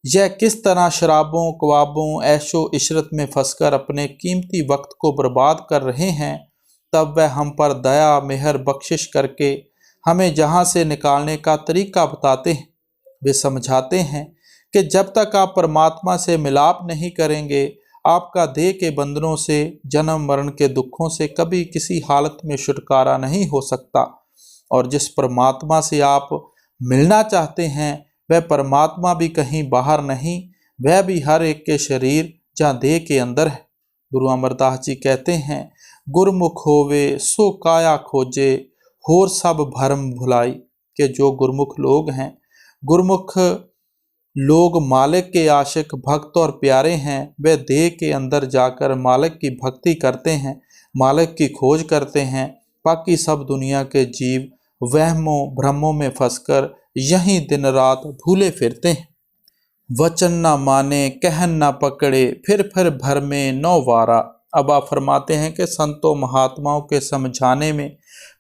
यह किस तरह शराबों ख्वाबों ऐशो इशरत में फंसकर अपने कीमती वक्त को बर्बाद कर रहे हैं, तब वह हम पर दया मेहर बख्शिश करके हमें जहाँ से निकालने का तरीका बताते हैं। वे समझाते हैं कि जब तक आप परमात्मा से मिलाप नहीं करेंगे, आपका देह के बंधनों से, जन्म मरण के दुखों से कभी किसी हालत में छुटकारा नहीं हो सकता। और जिस परमात्मा से आप मिलना चाहते हैं, वह परमात्मा भी कहीं बाहर नहीं, वह भी हर एक के शरीर या देह के अंदर है। गुरु अमरदास जी कहते हैं, गुरमुख होवे सो काया खोजे, होर सब भरम भुलाई। के जो गुरमुख लोग हैं, गुरमुख लोग मालिक के आशिक भक्त और प्यारे हैं, वे देह के अंदर जाकर मालिक की भक्ति करते हैं, मालिक की खोज करते हैं। बाकी सब दुनिया के जीव वहमों भ्रमों में फंसकर यहीं दिन रात भूले फिरते हैं। वचन न माने कहन न पकड़े, फिर भर में नौ वारा। अब आप फरमाते हैं कि संतों महात्माओं के समझाने में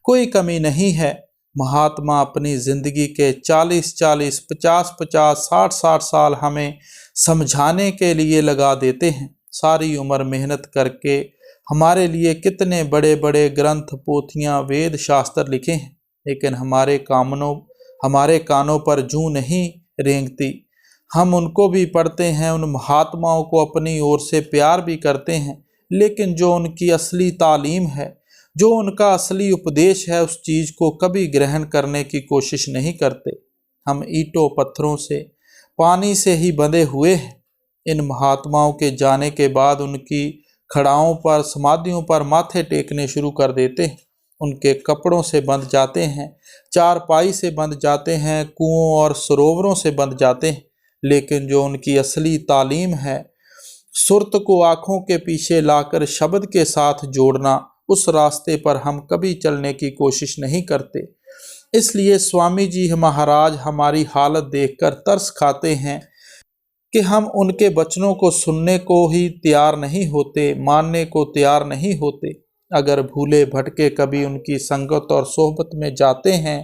कोई कमी नहीं है। महात्मा अपनी ज़िंदगी के 40-40, 50-50, 60-60 साल हमें समझाने के लिए लगा देते हैं। सारी उम्र मेहनत करके हमारे लिए कितने बड़े बड़े ग्रंथ, पोथियाँ, वेद, शास्त्र लिखे हैं, लेकिन हमारे कानों पर जूं नहीं रेंगती। हम उनको भी पढ़ते हैं, उन महात्माओं को अपनी ओर से प्यार भी करते हैं, लेकिन जो उनकी असली तालीम है, जो उनका असली उपदेश है, उस चीज़ को कभी ग्रहण करने की कोशिश नहीं करते। हम ईंटों, पत्थरों से, पानी से ही बंधे हुए हैं। इन महात्माओं के जाने के बाद उनकी खड़ाओं पर, समाधियों पर माथे टेकने शुरू कर देते हैं। उनके कपड़ों से बंध जाते हैं, चारपाई से बंध जाते हैं, कुओं और सरोवरों से बंध जाते हैं। लेकिन जो उनकी असली तालीम है, सुरत को आँखों के पीछे लाकर शब्द के साथ जोड़ना, उस रास्ते पर हम कभी चलने की कोशिश नहीं करते। इसलिए स्वामी जी महाराज हमारी हालत देखकर तरस खाते हैं कि हम उनके वचनों को सुनने को ही तैयार नहीं होते, मानने को तैयार नहीं होते। अगर भूले भटके कभी उनकी संगत और सोहबत में जाते हैं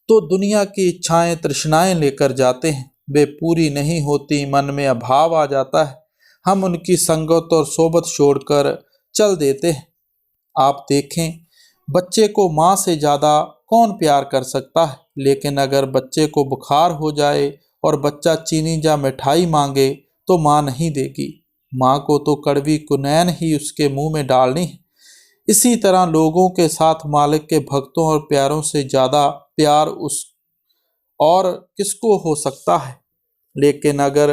तो दुनिया की इच्छाएं, तृष्णाएं लेकर जाते हैं। वे पूरी नहीं होती, मन में अभाव आ जाता है, हम उनकी संगत और सोहबत छोड़कर चल देते हैं। आप देखें, बच्चे को माँ से ज़्यादा कौन प्यार कर सकता है, लेकिन अगर बच्चे को बुखार हो जाए और बच्चा चीनी या मिठाई मांगे तो माँ नहीं देगी। माँ को तो कड़वी कुनैन ही उसके मुंह में डालनी है। इसी तरह लोगों के साथ मालिक के भक्तों और प्यारों से ज़्यादा प्यार उस और किसको हो सकता है। लेकिन अगर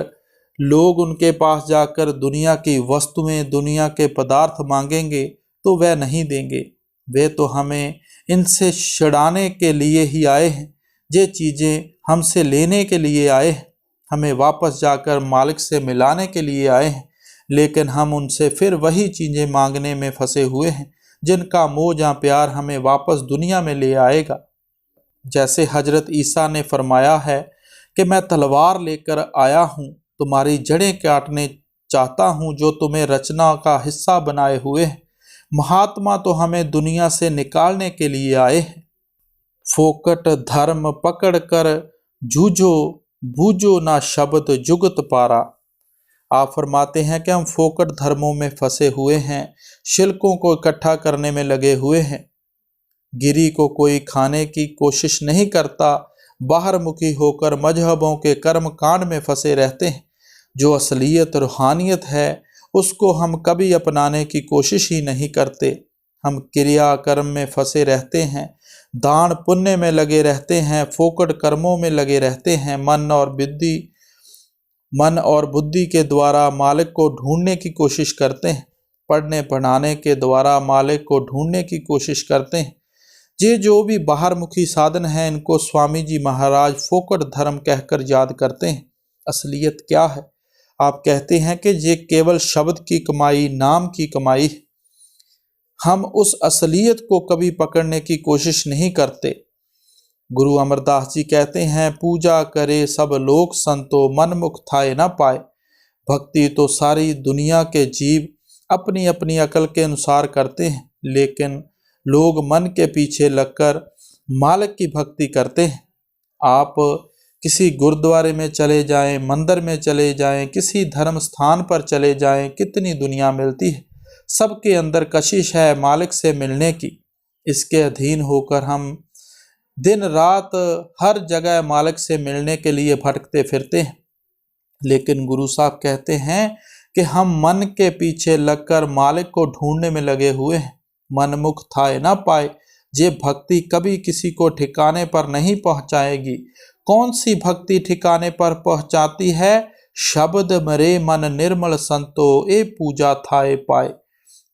लोग उनके पास जाकर दुनिया की वस्तुएं, दुनिया के पदार्थ मांगेंगे तो वह नहीं देंगे। वे तो हमें इनसे छुड़ाने के लिए ही आए हैं, ये चीज़ें हमसे लेने के लिए आए हैं, हमें वापस जाकर मालिक से मिलाने के लिए आए हैं। लेकिन हम उनसे फिर वही चीज़ें मांगने में फंसे हुए हैं, जिनका मोह या प्यार हमें वापस दुनिया में ले आएगा। जैसे हजरत ईसा ने फरमाया है कि मैं तलवार लेकर आया हूँ, तुम्हारी जड़ें काटने चाहता हूँ जो तुम्हें रचना का हिस्सा बनाए हुए हैं। महात्मा तो हमें दुनिया से निकालने के लिए आए हैं। फोकट धर्म पकड़ कर जूझो, बूझो ना शब्द जुगत पारा। आप फरमाते हैं कि हम फोकट धर्मों में फंसे हुए हैं, शिल्कों को इकट्ठा करने में लगे हुए हैं। गिरी को कोई खाने की कोशिश नहीं करता, बाहर मुखी होकर मजहबों के कर्म कांड में फंसे रहते हैं। जो असलियत रूहानियत है उसको हम कभी अपनाने की कोशिश ही नहीं करते। हम क्रिया कर्म में फंसे रहते हैं, दान पुण्य में लगे रहते हैं, फोकट कर्मों में लगे रहते हैं। मन और बुद्धि के द्वारा मालिक को ढूंढने की कोशिश करते हैं, पढ़ने पढ़ाने के द्वारा मालिक को ढूंढने की कोशिश करते हैं। ये जो भी बाहर मुखी साधन हैं, इनको स्वामी जी महाराज फोकट धर्म कहकर याद करते हैं। असलियत क्या है? आप कहते हैं कि ये केवल शब्द की कमाई, नाम की कमाई है। हम उस असलियत को कभी पकड़ने की कोशिश नहीं करते। गुरु अमरदास जी कहते हैं, पूजा करे सब लोग संतो, मन मुख थाए न पाए। भक्ति तो सारी दुनिया के जीव अपनी अपनी अकल के अनुसार करते हैं, लेकिन लोग मन के पीछे लगकर मालिक की भक्ति करते हैं। आप किसी गुरुद्वारे में चले जाएं, मंदिर में चले जाएं, किसी धर्म स्थान पर चले जाएं, कितनी दुनिया मिलती है। सबके अंदर कशिश है मालिक से मिलने की। इसके अधीन होकर हम दिन रात हर जगह मालिक से मिलने के लिए भटकते फिरते हैं। लेकिन गुरु साहब कहते हैं कि हम मन के पीछे लगकर मालिक को ढूंढने में लगे हुए हैं। मन मुख थाए ना पाए। ये भक्ति कभी किसी को ठिकाने पर नहीं पहुंचाएगी। कौन सी भक्ति ठिकाने पर पहुंचाती है? शब्द मरे मन निर्मल संतो, ए पूजा थाए पाए।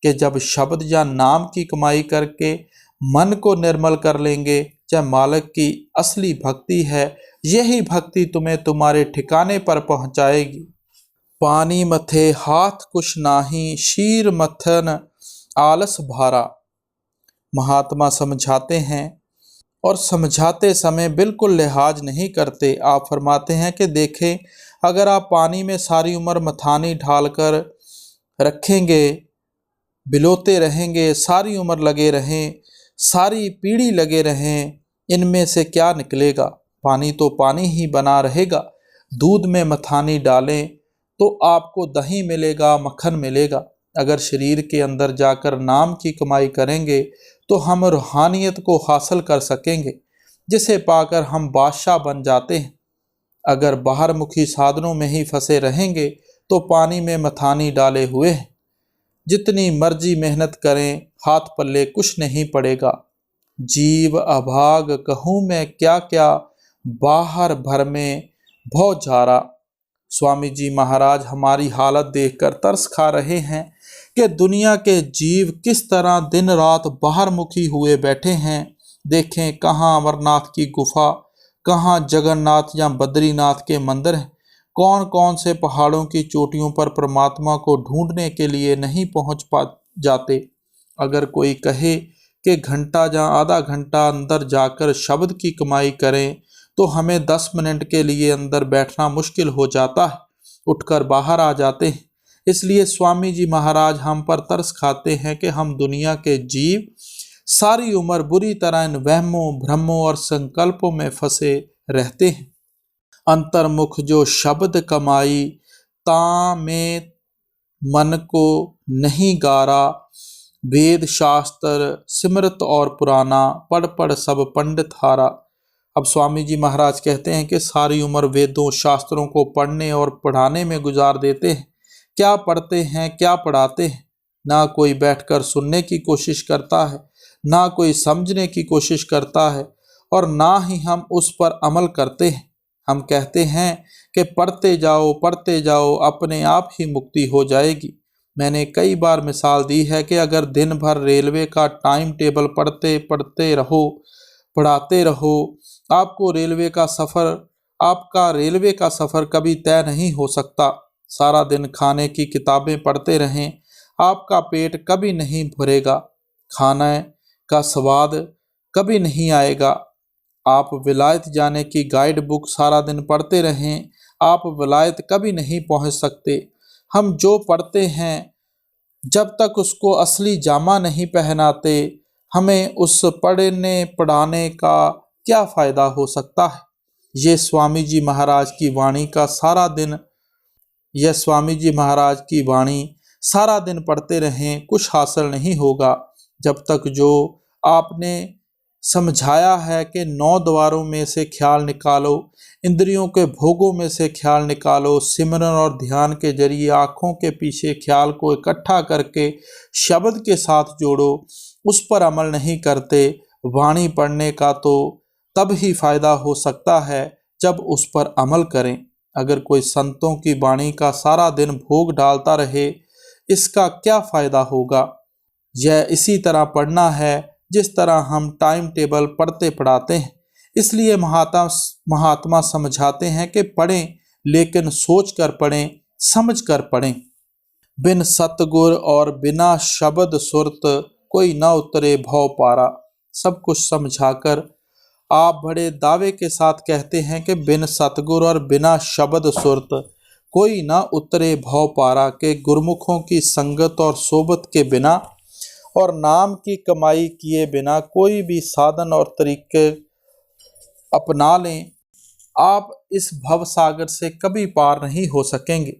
कि जब शब्द या नाम की कमाई करके मन को निर्मल कर लेंगे, चाहे मालिक की असली भक्ति है, यही भक्ति तुम्हें तुम्हारे ठिकाने पर पहुंचाएगी। पानी मथे हाथ कुछ नाही, शीर मथन आलस भारा। महात्मा समझाते हैं और समझाते समय बिल्कुल लिहाज नहीं करते। आप फरमाते हैं कि देखें, अगर आप पानी में सारी उम्र मथानी ढालकर रखेंगे, बिलोते रहेंगे, सारी उम्र लगे रहें, सारी पीढ़ी लगे रहें, इनमें से क्या निकलेगा? पानी तो पानी ही बना रहेगा। दूध में मथानी डालें तो आपको दही मिलेगा, मक्खन मिलेगा। अगर शरीर के अंदर जाकर नाम की कमाई करेंगे तो हम रूहानियत को हासिल कर सकेंगे, जिसे पाकर हम बादशाह बन जाते हैं। अगर बाहर मुखी साधनों में ही फंसे रहेंगे तो पानी में मथानी डाले हुए हैं। जितनी मर्जी मेहनत करें, हाथ पल्ले कुछ नहीं पड़ेगा। जीव अभाग कहूँ मैं क्या क्या, बाहर भर में भौ झारा। स्वामी जी महाराज हमारी हालत देखकर तरस खा रहे हैं कि दुनिया के जीव किस तरह दिन रात बाहर मुखी हुए बैठे हैं। देखें, कहाँ अमरनाथ की गुफा, कहाँ जगन्नाथ या बद्रीनाथ के मंदिर हैं। कौन कौन से पहाड़ों की चोटियों पर परमात्मा को ढूंढने के लिए नहीं पहुंच पा जाते। अगर कोई कहे कि घंटा या आधा घंटा अंदर जाकर शब्द की कमाई करें तो हमें 10 मिनट के लिए अंदर बैठना मुश्किल हो जाता है, उठकर बाहर आ जाते हैं। इसलिए स्वामी जी महाराज हम पर तरस खाते हैं कि हम दुनिया के जीव सारी उम्र बुरी तरह इन वहमों भ्रमों और संकल्पों में फंसे रहते हैं। अंतर्मुख जो शब्द कमाई, ता में मन को नहीं गारा। वेद शास्त्र सिमरत और पुराना, पढ़ पढ़ सब पंडित हारा। अब स्वामी जी महाराज कहते हैं कि सारी उम्र वेदों शास्त्रों को पढ़ने और पढ़ाने में गुजार देते हैं। क्या पढ़ते हैं, क्या पढ़ाते हैं। ना कोई बैठकर सुनने की कोशिश करता है, ना कोई समझने की कोशिश करता है, और ना ही हम उस पर अमल करते हैं। हम कहते हैं कि पढ़ते जाओ, अपने आप ही मुक्ति हो जाएगी। मैंने कई बार मिसाल दी है कि अगर दिन भर रेलवे का टाइम टेबल पढ़ते रहो, पढ़ाते रहो, आपका रेलवे का सफ़र कभी तय नहीं हो सकता। सारा दिन खाने की किताबें पढ़ते रहें, आपका पेट कभी नहीं भरेगा, खाने का स्वाद कभी नहीं आएगा। आप विलायत जाने की गाइड बुक सारा दिन पढ़ते रहें, आप विलायत कभी नहीं पहुंच सकते। हम जो पढ़ते हैं, जब तक उसको असली जामा नहीं पहनाते, हमें उस पढ़ने पढ़ाने का क्या फ़ायदा हो सकता है। ये स्वामी जी महाराज की वाणी का सारा दिन यह स्वामी जी महाराज की वाणी सारा दिन पढ़ते रहें, कुछ हासिल नहीं होगा। जब तक जो आपने समझाया है कि 9 द्वारों में से ख्याल निकालो, इंद्रियों के भोगों में से ख्याल निकालो, सिमरन और ध्यान के जरिए आँखों के पीछे ख्याल को इकट्ठा करके शब्द के साथ जोड़ो, उस पर अमल नहीं करते। वाणी पढ़ने का तो तब ही फायदा हो सकता है जब उस पर अमल करें। अगर कोई संतों की वाणी का सारा दिन भोग डालता रहे, इसका क्या फायदा होगा। यह इसी तरह पढ़ना है जिस तरह हम टाइम टेबल पढ़ते पढ़ाते हैं। इसलिए महात्मा समझाते हैं कि पढ़ें, लेकिन सोच कर पढ़ें, समझ कर पढ़ें। बिन सतगुर और बिना शब्द सुरत, कोई न उतरे भव पारा। सब कुछ समझाकर आप बड़े दावे के साथ कहते हैं कि बिन सतगुर और बिना शब्द सुरत कोई न उतरे भव पारा, के गुरमुखों की संगत और सोबत के बिना और नाम की कमाई किए बिना कोई भी साधन और तरीके अपना लें, आप इस भव सागर से कभी पार नहीं हो सकेंगे।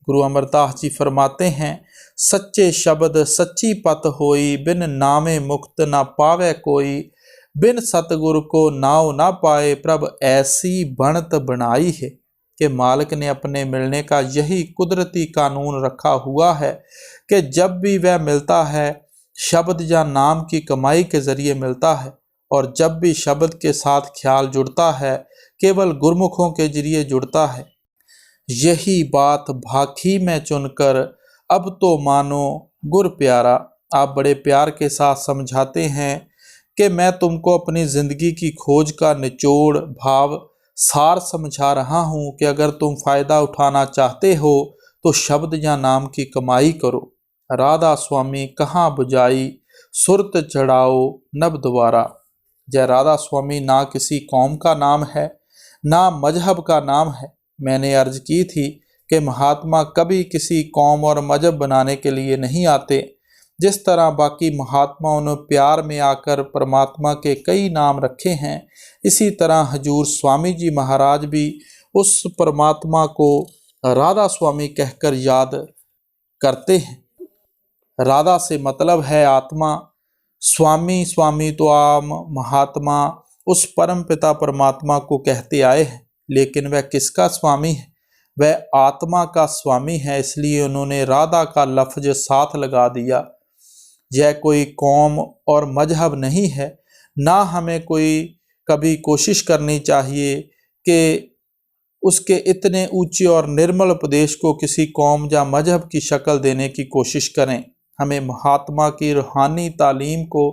गुरु अमरदास जी फरमाते हैं, सच्चे शब्द सच्ची पत होई, बिन नामे मुक्त ना पावे कोई। बिन सतगुरु को नाव ना पाए, प्रभ ऐसी बनत बनाई है। कि मालिक ने अपने मिलने का यही कुदरती कानून रखा हुआ है कि जब भी वह मिलता है, शब्द या नाम की कमाई के जरिए मिलता है, और जब भी शब्द के साथ ख्याल जुड़ता है, केवल गुरमुखों के जरिए जुड़ता है। यही बात भाखी में चुनकर, अब तो मानो गुर प्यारा। आप बड़े प्यार के साथ समझाते हैं कि मैं तुमको अपनी ज़िंदगी की खोज का निचोड़ भाव सार समझा रहा हूँ कि अगर तुम फ़ायदा उठाना चाहते हो तो शब्द या नाम की कमाई करो। राधा स्वामी कहाँ बुझाई, सुरत चढ़ाओ नब द्वारा। जय राधा स्वामी ना किसी कौम का नाम है, ना मजहब का नाम है। मैंने अर्ज की थी कि महात्मा कभी किसी कौम और मजहब बनाने के लिए नहीं आते। जिस तरह बाकी महात्माओं ने प्यार में आकर परमात्मा के कई नाम रखे हैं, इसी तरह हजूर स्वामी जी महाराज भी उस परमात्मा को राधा स्वामी कहकर याद करते हैं। राधा से मतलब है आत्मा। स्वामी स्वामी तो आम महात्मा उस परम पिता परमात्मा को कहते आए हैं, लेकिन वह किसका स्वामी है? वह आत्मा का स्वामी है, इसलिए उन्होंने राधा का लफ्ज साथ लगा दिया। यह कोई कौम और मजहब नहीं है, ना हमें कोई कभी कोशिश करनी चाहिए कि उसके इतने ऊंचे और निर्मल उपदेश को किसी कौम या मजहब की शक्ल देने की कोशिश करें। हमें महात्मा की रूहानी तालीम को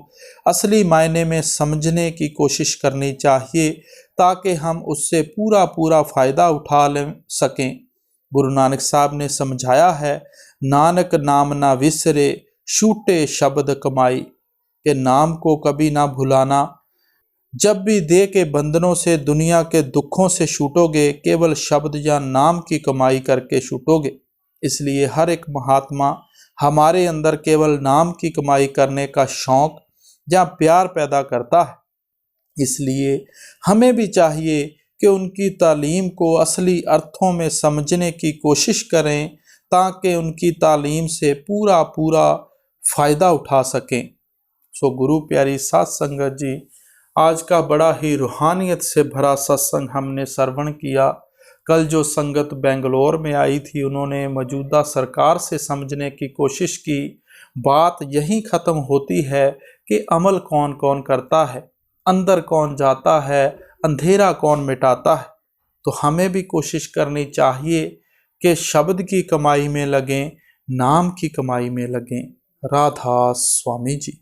असली मायने में समझने की कोशिश करनी चाहिए, ताकि हम उससे पूरा पूरा फ़ायदा उठा ले सकें। गुरु नानक साहब ने समझाया है, नानक नाम ना विसरे छूटे शब्द कमाई, के नाम को कभी ना भुलाना। जब भी देह के बंधनों से, दुनिया के दुखों से छूटोगे, केवल शब्द या नाम की कमाई करके छूटोगे। इसलिए हर एक महात्मा हमारे अंदर केवल नाम की कमाई करने का शौक या प्यार पैदा करता है। इसलिए हमें भी चाहिए कि उनकी तालीम को असली अर्थों में समझने की कोशिश करें, ताकि उनकी तालीम से पूरा पूरा फ़ायदा उठा सकें। सो गुरु प्यारी साध संगत जी, आज का बड़ा ही रूहानियत से भरा सत्संग हमने श्रवण किया। कल जो संगत बेंगलोर में आई थी, उन्होंने मौजूदा सरकार से समझने की कोशिश की। बात यहीं ख़त्म होती है कि अमल कौन कौन करता है, अंदर कौन जाता है, अंधेरा कौन मिटाता है। तो हमें भी कोशिश करनी चाहिए कि शब्द की कमाई में लगें, नाम की कमाई में लगें। राधा स्वामी जी।